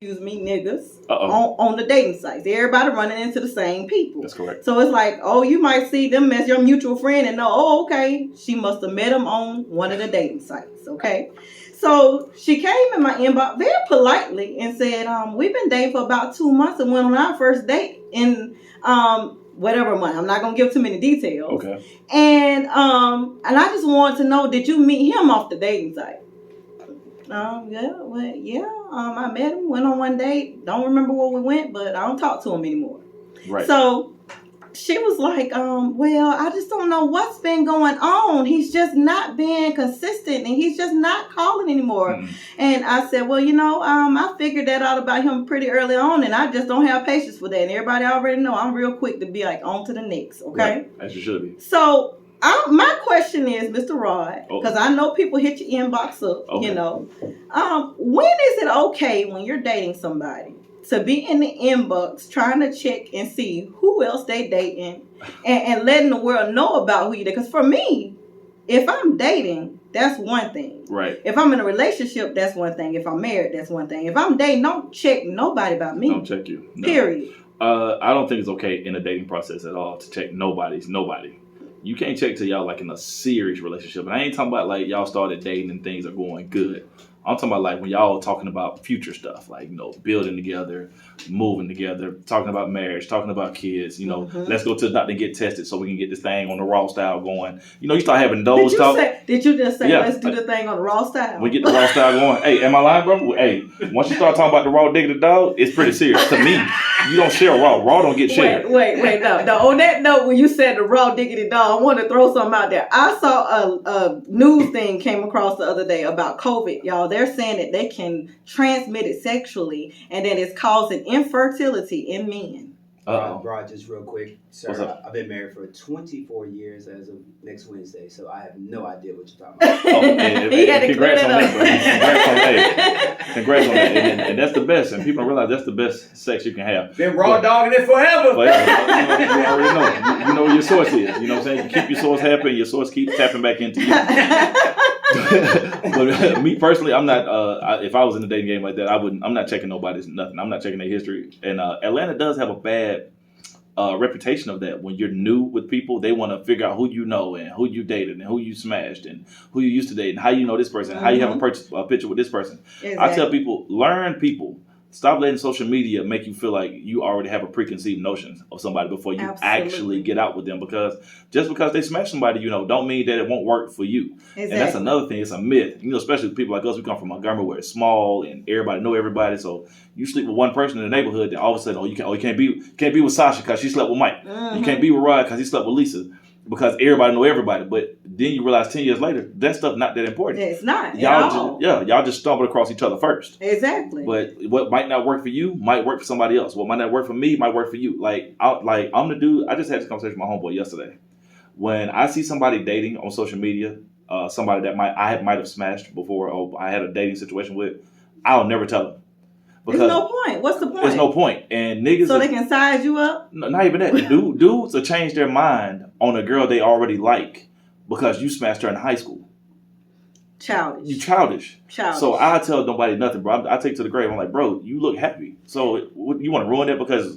excuse me, niggas Uh-oh. on the dating sites. Everybody running into the same people. That's correct. So it's like, oh, you might see them as your mutual friend and know, oh, okay, she must have met him on one of the dating sites. Okay. So she came in my inbox very politely and said, we've been dating for about 2 months and went on our first date in whatever month. I'm not gonna give too many details. Okay. And I just wanted to know, did you meet him off the dating site? I met him, went on one date. Don't remember where we went, but I don't talk to him anymore. Right. So she was like, well, I just don't know what's been going on. He's just not being consistent and he's just not calling anymore. Mm-hmm. And I said, well, I figured that out about him pretty early on and I just don't have patience for that. And everybody already know I'm real quick to be like, on to the next, okay? Right. As you should be. So my question is, Mr. Rod, because I know people hit your inbox up, okay. When is it okay when you're dating somebody to be in the inbox trying to check and see who else they dating and letting the world know about who you date? Because for me, if I'm dating, that's one thing. Right. If I'm in a relationship, that's one thing. If I'm married, that's one thing. If I'm dating, don't check nobody about me. Don't check you. No. Period. I don't think it's okay in a dating process at all to check nobody. You can't check till y'all like in a serious relationship. And I ain't talking about like y'all started dating and things are going good. I'm talking about like when y'all talking about future stuff, like, building together, moving together, talking about marriage, talking about kids, let's go to the doctor and get tested so we can get this thing on the raw style going. You start having those talk. Did you just say, let's do the thing on the raw style? We get the raw style going. Hey, am I lying, bro? Hey, once you start talking about the raw diggity dog, it's pretty serious. To me, you don't share raw. Raw don't get shared. Wait, no. On that note, when you said the raw diggity dog, I want to throw something out there. I saw a news thing came across the other day about COVID, y'all. They're saying that they can transmit it sexually and that it's causing infertility in men. Rod, just real quick, sir. What's up? I've been married for 24 years as of next Wednesday, so I have no idea what you're talking about. He had to clear congrats on that that, bro. Congrats on that. And that's the best. And people don't realize that's the best sex you can have. Been raw dogging it forever. But you already know. You know where your source is. You know what I'm saying? You keep your source happy and your source keeps tapping back into you. But me personally, I'm not. If I was in the dating game like that, I'm not checking nobody's nothing. I'm not checking their history. And Atlanta does have a bad reputation of that. When you're new with people, they want to figure out who you know and who you dated and who you smashed and who you used to date and how you know this person, how you have a picture with this person. Exactly. I tell people, learn people. Stop letting social media make you feel like you already have a preconceived notion of somebody before you actually get out with them. Because just because they smash somebody, don't mean that it won't work for you. Exactly. And that's another thing. It's a myth. Especially with people like us, we come from Montgomery where it's small and everybody know everybody. So you sleep with one person in the neighborhood, then all of a sudden, you can't be with Sasha because she slept with Mike. Mm-hmm. You can't be with Rod because he slept with Lisa. Because everybody know everybody, but then you realize 10 years later that stuff not that important. It's not. Y'all just stumbled across each other first. Exactly. But what might not work for you might work for somebody else. What might not work for me might work for you. I'm the dude. I just had this conversation with my homeboy yesterday. When I see somebody dating on social media, somebody that I might have smashed before, or I had a dating situation with, I'll never tell them. Because there's no point. What's the point? There's no point. And niggas... So they can size you up? No, not even that. Dudes will change their mind on a girl they already like because you smashed her in high school. Childish. You childish. So I tell nobody nothing, bro. I take it to the grave. I'm like, bro, you look happy. So you want to ruin it because...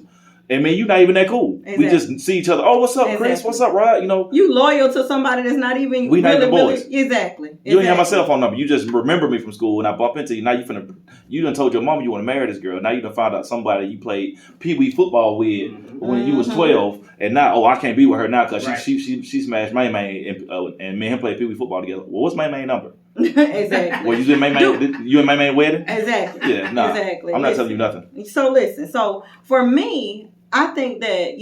I mean, you're not even that cool. Exactly. We just see each other. Oh, what's up, Chris? What's up, Rod? You loyal to somebody that's not even. We not the boys. Exactly. You ain't have my cell phone number. You just remember me from school, and I bump into you. Now you done told your mom you want to marry this girl. Now you done found out somebody you played pee-wee football with when you was 12, and now I can't be with her now because she smashed May May and me and him played pee-wee football together. Well, what's May May number? Exactly. Well, you in May May wedding? Exactly. Yeah. Nah. Exactly. I'm not telling you nothing. So listen. So for me, I think that,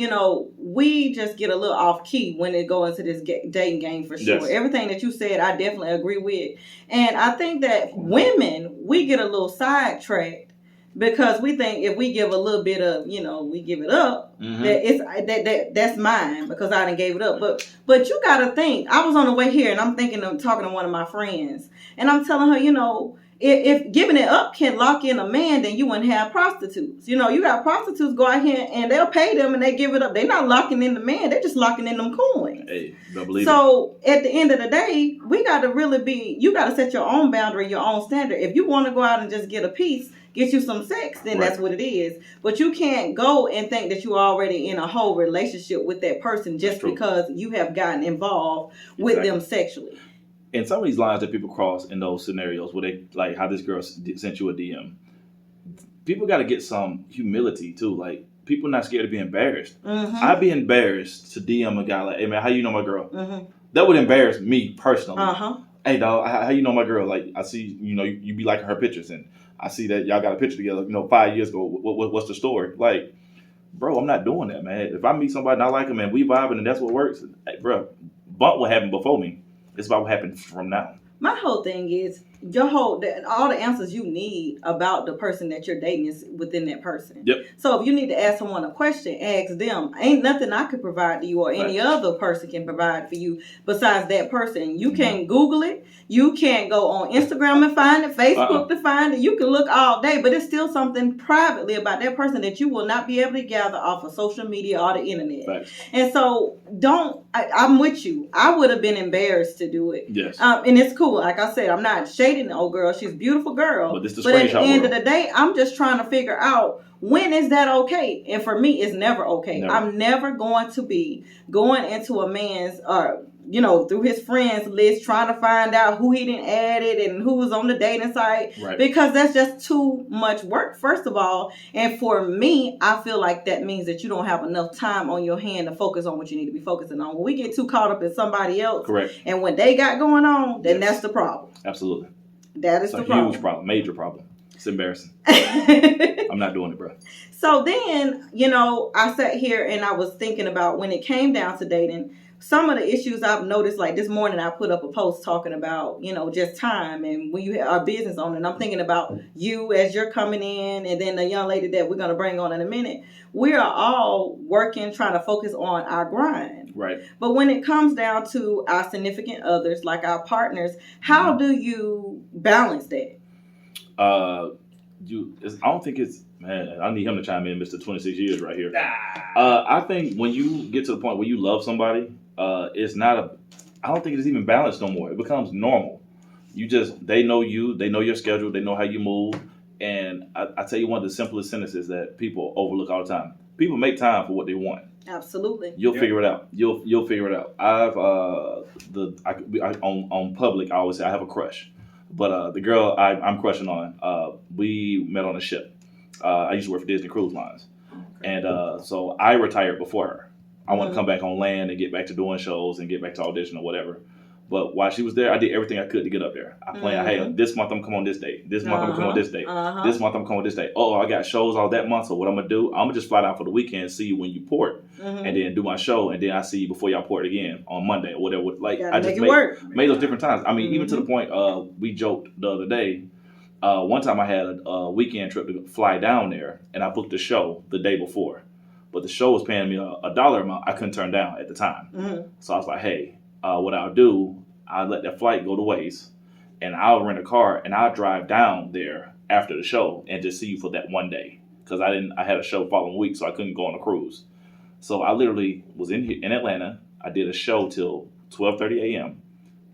we just get a little off key when it goes into this dating game for sure. Yes. Everything that you said, I definitely agree with. And I think that women, we get a little sidetracked because we think if we give a little bit of, we give it up, that that's mine because I done gave it up. But you got to think, I was on the way here and I'm thinking of talking to one of my friends and I'm telling her, if giving it up can lock in a man, then you wouldn't have prostitutes. You got prostitutes go out here and they'll pay them and they give it up. They're not locking in the man. They're just locking in them coins. Hey, don't believe so at the end of the day, we got to you got to set your own boundary, your own standard. If you want to go out and just get a piece, get you some sex, then Right. that's what it is. But you can't go and think that you're already in a whole relationship with that person just True. because you have gotten involved with Exactly. them sexually. And some of these lines that people cross in those scenarios where they, like how this girl sent you a DM, people got to get some humility too. Like, people not scared to be embarrassed. Mm-hmm. I'd be embarrassed to DM a guy like, hey man, how you know my girl? Mm-hmm. That would embarrass me personally. Uh-huh. Hey dog, how you know my girl? Like, I see, you be liking her pictures, and I see that y'all got a picture together, 5 years ago. What's the story? Like, bro, I'm not doing that, man. If I meet somebody and I like them and we vibing and that's what works, hey, bro, bump what happened before me. It's about what happened from now. My whole thing is all the answers you need about the person that you're dating is within that person. Yep. So if you need to ask someone a question, ask them. Ain't nothing I could provide to you or any other person can provide for you besides that person. You can't Google it. You can't go on Instagram and find it, Facebook to find it. You can look all day, but it's still something privately about that person that you will not be able to gather off of social media or the internet. Facts. And so I'm with you. I would have been embarrassed to do it. Yes. And it's cool. Like I said, I'm not shading the old girl. She's a beautiful girl. But this the But at the screenshot end world. of the day, I'm just trying to figure out, when is that okay? And for me, it's never okay. Never. I'm never going to be going into a man's, through his friends list, trying to find out who he didn't add it and who was on the dating site. Right. Because that's just too much work, first of all. And for me, I feel like that means that you don't have enough time on your hand to focus on what you need to be focusing on. When we get too caught up in somebody else, Correct. and what they got going on, then Yes. that's the problem. Absolutely. That is It's the a problem. huge problem, major problem. It's embarrassing. I'm not doing it, bro. So then, I sat here and I was thinking about when it came down to dating, some of the issues I've noticed. Like this morning, I put up a post talking about, just time and when you are business owner. And I'm thinking about you as you're coming in, and then the young lady that we're going to bring on in a minute. We are all working, trying to focus on our grind. Right. But when it comes down to our significant others, like our partners, how do you balance that? I don't think it's, man, I need him to chime in, Mr. 26 years right here. I think when you get to the point where you love somebody, it's not I don't think it's even balanced no more. It becomes normal. They know you, they know your schedule, they know how you move. And I tell you one of the simplest sentences that people overlook all the time. People make time for what they want. Absolutely. You'll figure it out. You'll figure it out. On public, I always say I have a crush. But the girl I'm crushing on, we met on a ship. I used to work for Disney Cruise Lines. And so I retired before her. I want to come back on land and get back to doing shows and get back to audition or whatever. But while she was there, I did everything I could to get up there. I planned, hey, this month I'm coming on this date. This month I'm coming on this date. This month I'm coming on this date. Oh, I got shows all that month. So what I'm going to do, I'm going to just fly down for the weekend, see you when you port, and then do my show. And then I see you before y'all port again on Monday or whatever. Like, I just made those different times. I mean, even to the point, we joked the other day. One time I had a weekend trip to fly down there, and I booked a show the day before. But the show was paying me a dollar amount I couldn't turn down at the time. So I was like, hey, what I'll do, I'll let that flight go to waste, and I'll rent a car, and I'll drive down there after the show and just see you for that one day. Because I had a show following week, so I couldn't go on a cruise. So I literally was in Atlanta. I did a show till 12:30 a.m.,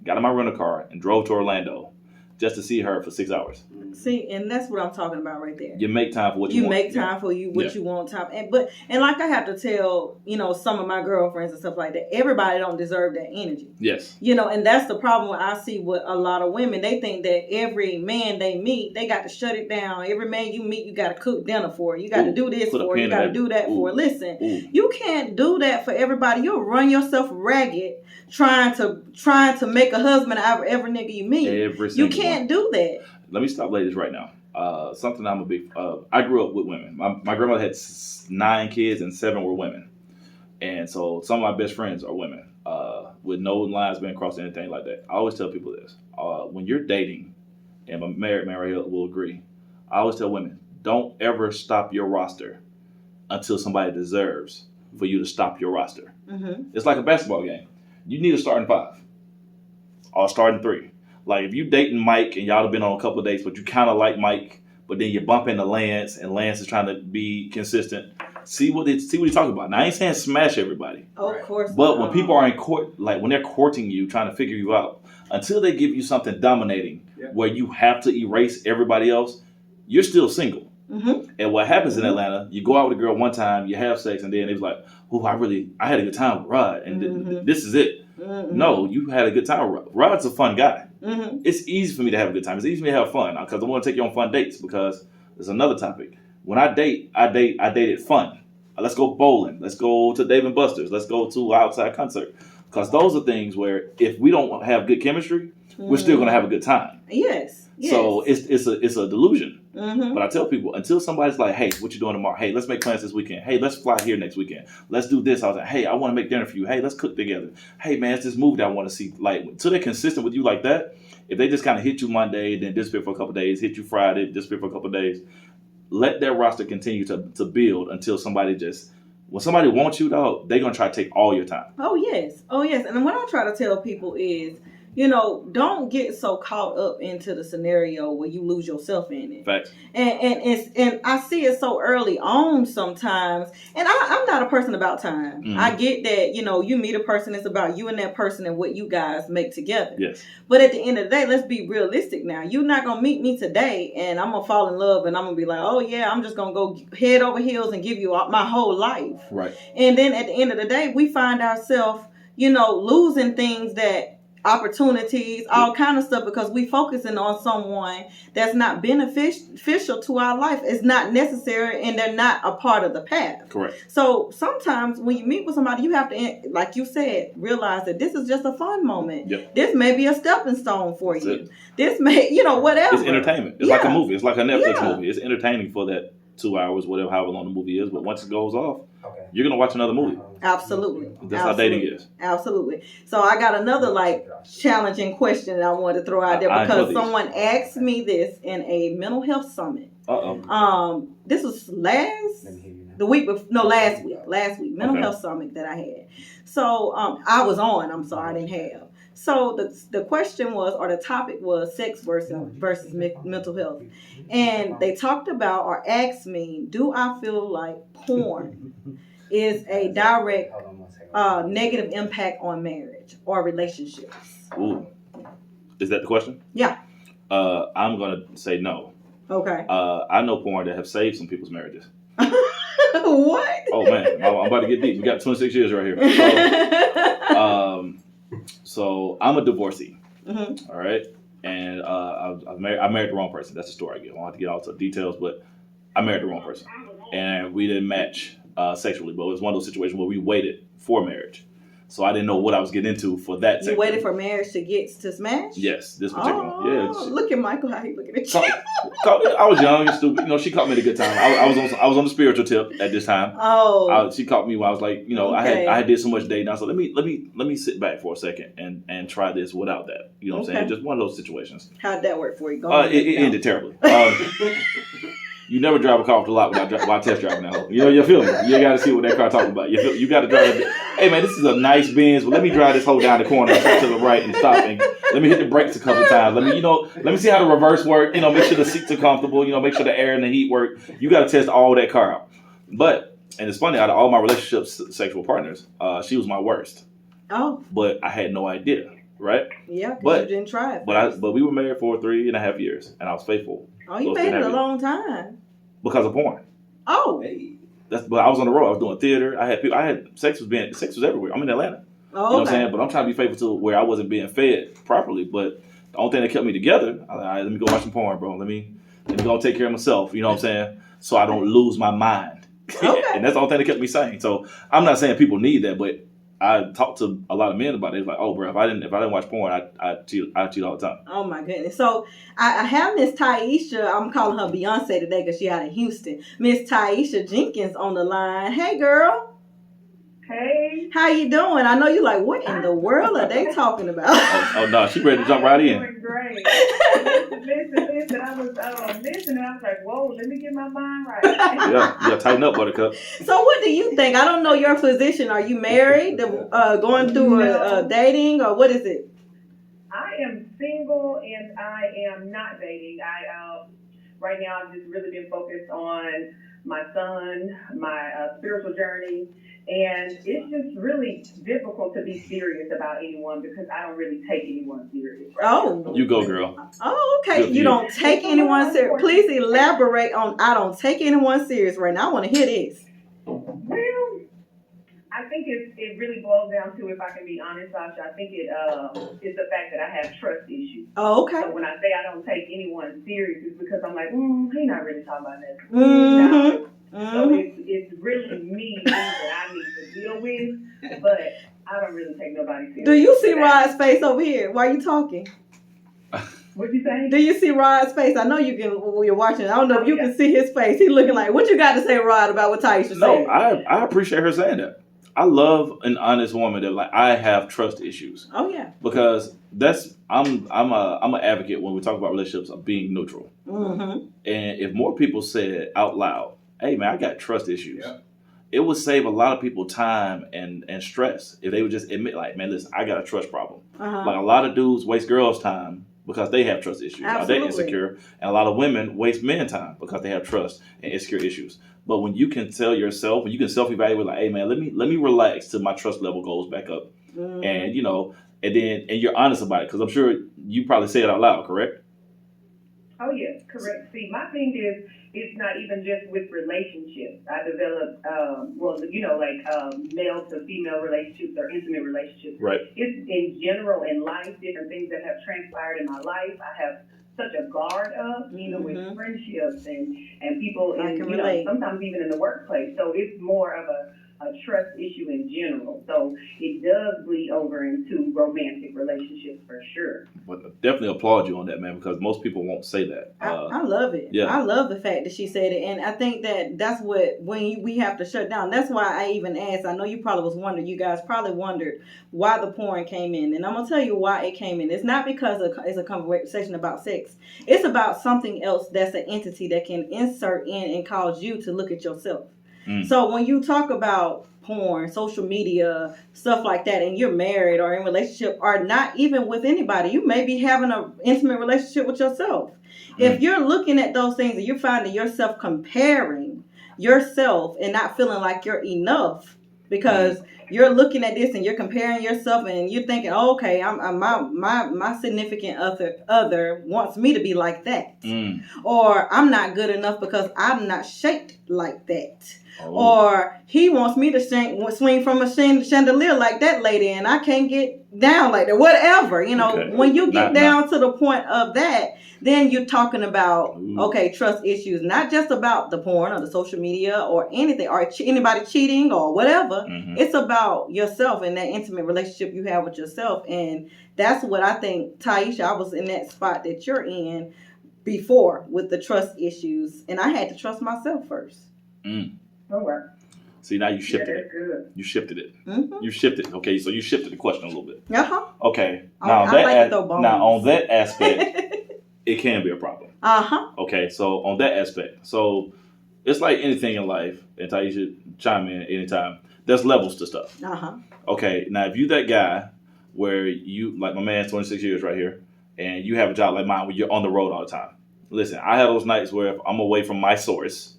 got in my rental car, and drove to Orlando just to see her for 6 hours. See, and that's what I'm talking about right there. You make time for what you want. You make time for what you want time. And like I have to tell, some of my girlfriends and stuff like that, everybody don't deserve that energy. Yes. And that's the problem I see with a lot of women. They think that every man they meet, they got to shut it down. Every man you meet, you got to cook dinner for. You got to do this for. You got to do that for. Listen, you can't do that for everybody. You'll run yourself ragged trying to make a husband out of every nigga you meet. You can't do that. Let me stop ladies right now. Something I'm a big, I grew up with women. My grandmother had 9 kids and 7 were women. And so some of my best friends are women, with no lines being crossed or anything like that. I always tell people this, when you're dating, and my married man right here will agree, I always tell women, don't ever stop your roster until somebody deserves for you to stop your roster. It's like a basketball game. You need a starting 5 or a starting 3. Like if you dating Mike and y'all have been on a couple of dates, but you kind of like Mike, but then you bump into Lance and Lance is trying to be consistent. See what he's talking about. Now I ain't saying smash everybody. Oh, of course. But when people are in court, like when they're courting you, trying to figure you out, until they give you something dominating where you have to erase everybody else, you're still single. Mm-hmm. And what happens in Atlanta, you go out with a girl one time, you have sex, and then it's like, oh, I had a good time with Rod, and this is it. Mm-hmm. No, you had a good time with Rod. Rod's a fun guy. Mm-hmm. It's easy for me to have a good time. It's easy for me to have fun because I want to take you on fun dates because there's another topic. When I dated fun. Let's go bowling. Let's go to Dave & Buster's. Let's go to an outside concert. Because those are things where if we don't have good chemistry, we're still going to have a good time. Yes. So it's a delusion. Mm-hmm. But I tell people, until somebody's like, hey, what you doing tomorrow? Hey, let's make plans this weekend. Hey, let's fly here next weekend. Let's do this. I was like, hey, I want to make dinner for you. Hey, let's cook together. Hey, man, it's this movie that I want to see. Like, until they're consistent with you like that, if they just kind of hit you Monday, then disappear for a couple of days, hit you Friday, disappear for a couple of days, let their roster continue to build until when somebody wants you, though, they're going to try to take all your time. Oh, yes. And what I try to tell people is, don't get so caught up into the scenario where you lose yourself in it. Facts. And I see it so early on sometimes. And I'm not a person about time. Mm-hmm. I get that, you meet a person, it's about you and that person and what you guys make together. Yes. But at the end of the day, let's be realistic now. You're not going to meet me today and I'm going to fall in love and I'm going to be like, oh yeah, I'm just going to go head over heels and give you my whole life. Right. And then at the end of the day, we find ourselves, losing things that opportunities, all kind of stuff, because we focusing on someone that's not beneficial to our life. It's not necessary and they're not a part of the path. Correct. So sometimes when you meet with somebody, you have to, like you said, realize that this is just a fun moment. Yep. This may be a stepping stone for That's you. it. This may, whatever. It's entertainment. It's like a movie. It's like a Netflix movie. It's entertaining for that 2 hours, however long the movie is. But once it goes off, you're going to watch another movie. Absolutely. That's how dating is. Absolutely. So I got another challenging question that I wanted to throw out there because someone asked me this in a mental health summit. This was last week mental health summit that I had. So I was on. I'm sorry, I didn't have. So the question was, or the topic was, sex versus mental health, and they talked about or asked me, do I feel like porn is a direct negative impact on marriage or relationships? Ooh. Is that the question? Yeah. I'm going to say no. Okay. I know porn that have saved some people's marriages. What? Oh, man. I'm about to get deep. We got 26 years right here. So I'm a divorcee. Mm-hmm. All right. And I married the wrong person. That's the story I get. I don't have to get all the details, but I married the wrong person. And we didn't match sexually, but it was one of those situations where we waited for marriage. So I didn't know what I was getting into for that. You waited for marriage to get to smash? Yes, this particular one. Yeah. Look at Michael, how he looking at you. I was young and stupid. She caught me at a good time. I was on the spiritual tip at this time. She caught me when I was like, okay. I had did so much dating. I said, let me sit back for a second and try this without that. You know what I'm saying? Just one of those situations. How'd that work for you? It ended terribly. You never drive a car off the lot while test driving that home. You feel me? You got to see what that car talking about. You got to drive it. Hey man, this is a nice Benz, but let me drive this whole down the corner, to the right, and stop, and let me hit the brakes a couple of times. Let me see how the reverse work. Make sure the seats are comfortable. Make sure the air and the heat work. You got to test all that car out. But it's funny, out of all my relationships, sexual partners, she was my worst. Oh. But I had no idea, right? Yeah, because you didn't try it. But we were married for 3.5 years, and I was faithful. Oh, you made it a long time. Because of porn. Oh. But I was on the road. I was doing theater. Sex was everywhere. I'm in Atlanta. Oh, you know what I'm saying? But I'm trying to be faithful to where I wasn't being fed properly. But the only thing that kept me together, I was like, all right, let me go watch some porn, bro. Let me go take care of myself. You know what I'm saying? So I don't lose my mind. Okay. And that's the only thing that kept me sane. So I'm not saying people need that, but I talked to a lot of men about it. It's like, oh, bro, if I didn't watch porn, I cheat all the time. Oh my goodness! So I have Miss Taisha. I'm calling her Beyonce today because she out in Houston. Miss Taisha Jenkins on the line. Hey, girl. Hey. How you doing? I know you like, what in the world are they talking about? Oh no, she ready to jump right in. Doing great. Listen. I was listening. I was like, whoa, let me get my mind right. Yeah, tighten up, Buttercup. So what do you think? I don't know your position. Are you married? Going through a dating, or what is it? I am single and I am not dating. Right now I've just really been focused on my son, my spiritual journey. And it's just really difficult to be serious about anyone because I don't really take anyone serious. Right? Oh. You go, girl. Oh, okay. Good You for don't take anyone serious. Please elaborate on I don't take anyone serious right now. I want to hear this. Well, I think it really boils down to, if I can be honest, Sasha, I think it's the fact that I have trust issues. Oh, okay. So when I say I don't take anyone serious, it's because I'm like, he's not really talking about that. Mm-hmm. So Mm-hmm. it's really me things that I need to deal with, but I don't really take nobody serious. Do you see Rod's face over here while you talking? What'd you say? Do you see Rod's face? I know you can when you're watching. I don't know if you can see his face. He's looking like, what you got to say, Rod, about what Taisha said? No, I appreciate her saying that. I love an honest woman that like I have trust issues Oh yeah. because that's I'm an advocate when we talk about relationships of being neutral. Mm-hmm. And if more people said out loud, "Hey man, I got trust issues," Yeah. it would save a lot of people time and stress if they would just admit, like, "Man, listen, I got a trust problem." Uh-huh. Like a lot of dudes waste girls' time because they have trust issues. Or they're Absolutely. insecure, and a lot of women waste men's time because they have trust and insecure issues. But when you can tell yourself, when you can self-evaluate, like, "Hey man, let me relax till my trust level goes back up," Mm-hmm. and and you're honest about it, because I'm sure you probably say it out loud, correct? Oh, yes, correct. See, my thing is, it's not even just with relationships. I developed, male to female relationships or intimate relationships. Right. It's in general in life, different things that have transpired in my life. I have such a guard of, even with Mhm. friendships and people, I and can relate. sometimes even in the workplace. So it's more of a trust issue in general. So it does bleed over into romantic relationships for sure. But definitely applaud you on that, man, because most people won't say that. I love it. yeah. I love the fact that she said it, and I think that that's what we have to shut down. That's why I even asked. I know you probably was wondering. You guys probably wondered why the porn came in, and I'm gonna tell you why it came in. It's not because it's a conversation about sex. It's about something else that's an entity that can insert in and cause you to look at yourself. Mm. So when you talk about porn, social media, stuff like that, and you're married or in relationship or not even with anybody, you may be having an intimate relationship with yourself. If you're looking at those things and you're finding yourself comparing yourself and not feeling like you're enough because you're looking at this and you're comparing yourself and you're thinking, oh, okay, my significant other wants me to be like that, or I'm not good enough because I'm not shaped like that. Or he wants me to swing from a chandelier like that lady, and I can't get down like that. Whatever, Okay. When you get down to the point of that, then you're talking about trust issues, not just about the porn or the social media or anything, or anybody cheating or whatever. Mhm. It's about yourself and that intimate relationship you have with yourself, and that's what I think, Taisha. I was in that spot that you're in before with the trust issues, and I had to trust myself first. Oh, wow. See, now you Yeah, shifted that's it. good. You shifted it. Mm-hmm. You shifted it. Okay, so you shifted the question a little bit. Uh-huh. Okay. I Now, like to throw bones. now on that aspect, it can be a problem. Uh-huh. Okay, so on that aspect, so it's like anything in life, and Taisha chime in anytime. There's levels to stuff. Uh-huh. Okay, now if you that guy where you, like my man's 26 years right here, and you have a job like mine where you're on the road all the time. Listen, I have those nights where if I'm away from my source,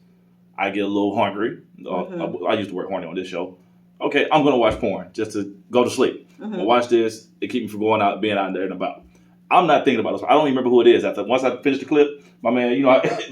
I get a little hungry. I used to work horny on this show. Okay, I'm going to watch porn just to go to sleep. I'm going to watch this. It keeps me from going out, being out there and about. I'm not thinking about this. I don't even remember who it is. Once I finish the clip, my man,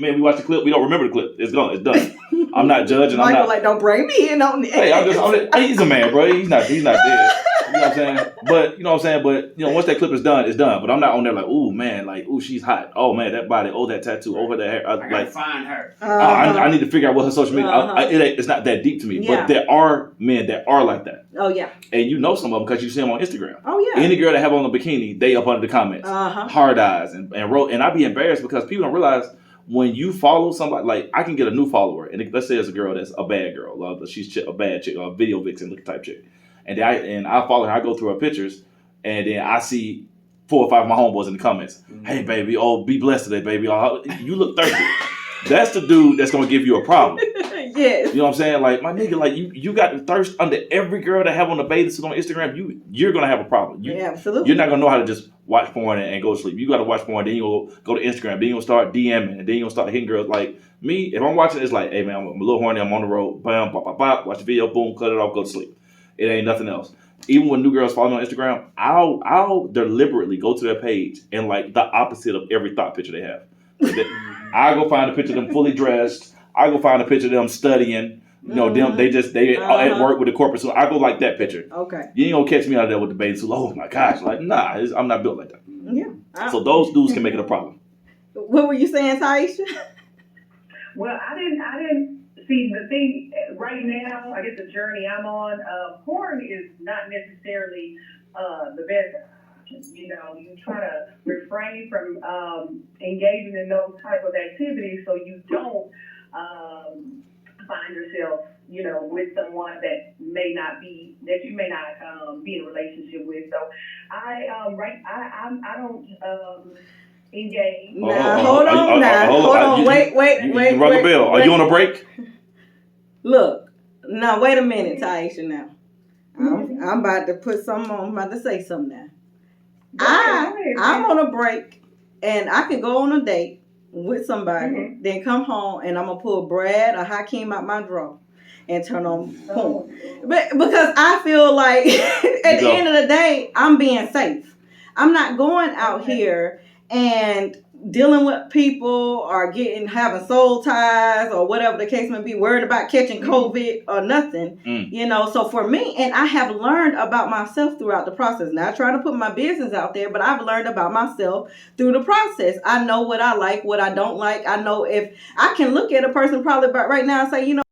man, we watch the clip. We don't remember the clip. It's gone. It's done. I'm not judging. Michael, like, don't bring me in on this. Hey, he's a man, bro. He's not dead. You know what I'm saying? But, you know what I'm saying? But, once that clip is done, it's done. But I'm not on there like, ooh, man, like, ooh, she's hot. Oh, man, that body. Oh, that tattoo. Oh, that hair. I gotta find her. I need to figure out what her social media. It's not that deep to me. Yeah. But there are men that are like that. Oh, yeah. And you know some of them because you see them on Instagram. Oh, yeah. Any girl that have on a bikini, they up under the comments. Hard eyes. And I be embarrassed because people don't realize when you follow somebody, like I can get a new follower. And let's say it's a girl that's a bad girl. She's a bad chick, a video vixen looking type chick. And I follow her. I go through her pictures. And then I see 4 or 5 of my homeboys in the comments. Hey, baby. Oh, be blessed today, baby. Oh, you look thirsty. That's the dude that's going to give you a problem. Yes. You know what I'm saying? Like, my nigga, like, you got the thirst under every girl that have on the bathing suit on Instagram. You're gonna have a problem. Yeah, absolutely. You're not gonna know how to just watch porn and go to sleep. You gotta watch porn, then you go to Instagram, then you gonna start DMing, and then you gonna start hitting girls. Like me, if I'm watching, it's like, hey man, I'm a little horny, I'm on the road, bam, pop, pop, pop, watch the video, boom, cut it off, go to sleep. It ain't nothing else. Even when new girls follow me on Instagram, I'll deliberately go to their page and like the opposite of every thought picture they have. I go find a picture of them fully dressed. I go find a picture of them studying. You know, them they at work with the corporate suit. I go like that picture. Okay. You ain't gonna catch me out of there with the bathing suit. Oh my gosh, like nah, I'm not built like that. Yeah. So those dudes can make it a problem. What were you saying, Taisha? Well, I didn't see the thing right now. I guess the journey I'm on. Porn is not necessarily the best. You know, you try to refrain from engaging in those type of activities so you don't find yourself, you know, with someone that you may not be in a relationship with. So I don't engage. Now, hold on. Wait. Rung a bell. Are you on a break? Look, now wait a minute, Taisha. Now, I'm about to put something on. I'm about to say something now. I'm on a break, and I can go on a date with somebody, then come home, and I'm gonna pull Brad or Hakeem out my drawer and turn on porn. But because I feel like at the end of the day, I'm being safe. I'm not going out here and dealing with people or having soul ties or whatever the case may be, worried about catching COVID or nothing, you know. So for me, and I have learned about myself throughout the process. Not trying to put my business out there, but I've learned about myself through the process. I know what I like, what I don't like. I know if I can look at a person probably right now and say, you know,